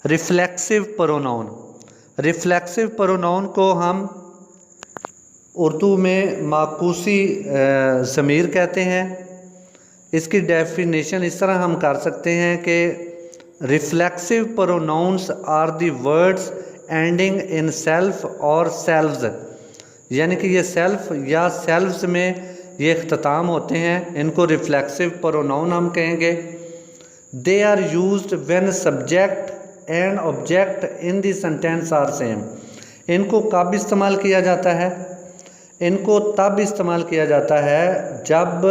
Reflexive pronoun. Reflexive pronoun को हम उर्दू में माकूसी ज़मीर कहते हैं। इसकी डेफिनेशन इस तरह हम कर सकते हैं कि reflexive pronouns are the words ending in self और सेल्व्स, यानी कि ये सेल्फ या सेल्व्स में ये इख्तिताम होते हैं, इनको रिफ्लेक्सिव प्रोनाउन हम कहेंगे। They are used when subject and object in the sentence are same. इनको कब इस्तेमाल किया जाता है? इनको तब इस्तेमाल किया जाता है जब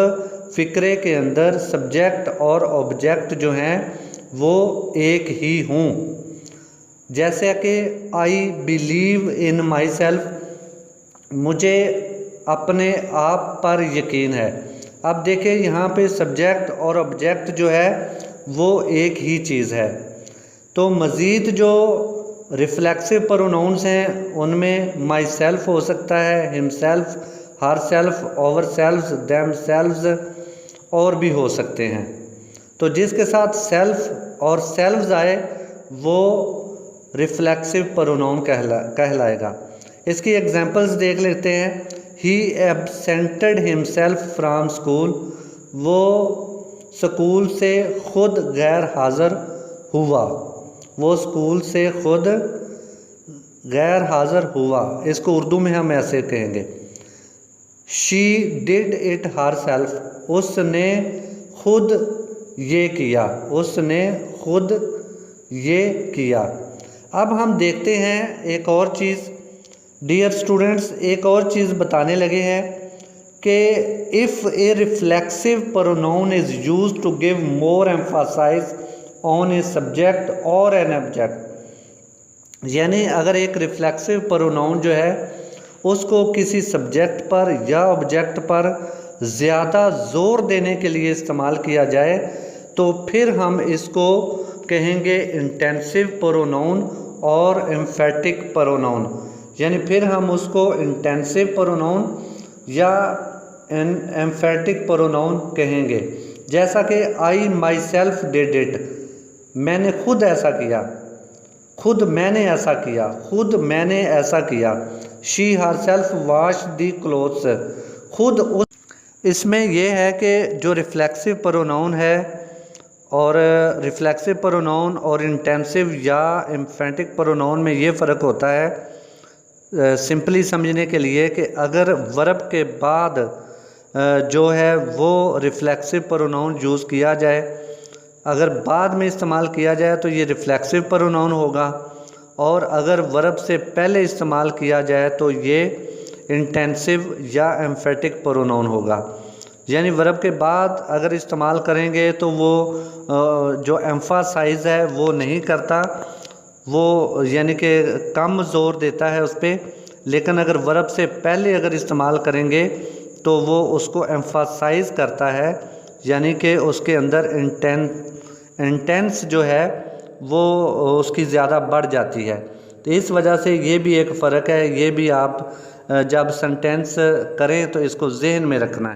फ़िक्रे के अंदर सब्जेक्ट और ऑब्जेक्ट जो हैं वो एक ही हों। जैसे कि I believe in my self, मुझे अपने आप पर यकीन है। अब देखिए यहाँ पे सब्जेक्ट और ऑब्जेक्ट जो है वो एक ही चीज़ है। तो मज़ीद जो रिफ्लेक्सिव प्रोनाउंस हैं उनमें माई सेल्फ हो सकता है, himself, herself, ourselves, themselves और भी हो सकते हैं। तो जिसके साथ सेल्फ और सेल्व्स आए वो रिफ्लेक्सिव प्रोनाउन कहलाएगा। इसकी एग्जांपल्स देख लेते हैं। ही एब्सेंटेड हिमसेल्फ फ्राम स्कूल, वो स्कूल से ख़ुद गैर हाज़िर हुआ। वो स्कूल से ख़ुद गैर हाज़िर हुआ, इसको उर्दू में हम ऐसे कहेंगे। She did it her self, उसने खुद ये किया, उसने खुद ये किया। अब हम देखते हैं एक और चीज़। डियर स्टूडेंट्स, एक और चीज़ बताने लगे हैं कि if a reflexive pronoun is used to give more emphasize on a subject और एन ऑब्जेक्ट, यानी अगर एक रिफ्लेक्सिव प्रोनाउन जो है उसको किसी सब्जेक्ट पर या ऑब्जेक्ट पर ज़्यादा ज़ोर देने के लिए इस्तेमाल किया जाए तो फिर हम इसको कहेंगे इंटेंसिव प्रोनाउन और एम्फेटिक प्रोनाउन, यानी फिर हम उसको इंटेंसिव प्रोनाउन या एम्फेटिक प्रोनाउन कहेंगे। जैसा कि आई माई सेल्फ डिड इट, मैंने खुद ऐसा किया, खुद मैंने ऐसा किया, खुद मैंने ऐसा किया। She her self wash the clothes, खुद उस। इसमें यह है कि जो रिफ्लेक्सिव प्रोनाउन है और रिफ्लेक्सिव प्रोनाउन और इंटेंसिव या एम्फेटिक प्रोनाउन में ये फ़र्क होता है सिंपली समझने के लिए कि अगर वर्ब के बाद जो है वो रिफ्लेक्सिव प्रोनाउन यूज़ किया जाए, अगर बाद में इस्तेमाल किया जाए तो ये रिफ्लेक्सिव प्रोनाउन होगा, और अगर वर्ब से पहले इस्तेमाल किया जाए तो ये इंटेंसिव या एम्फेटिक प्रोनाउन होगा। यानी वर्ब के बाद अगर इस्तेमाल करेंगे तो वो जो एम्फासाइज है वो नहीं करता, वो यानी कि कम ज़ोर देता है उस पर। लेकिन अगर वर्ब से पहले अगर इस्तेमाल करेंगे तो वो उसको एम्फासाइज करता है, यानी कि उसके अंदर इंटेंस जो है वो उसकी ज़्यादा बढ़ जाती है। तो इस वजह से ये भी एक फ़र्क है। ये भी आप जब सेंटेंस करें तो इसको ज़हन में रखना है।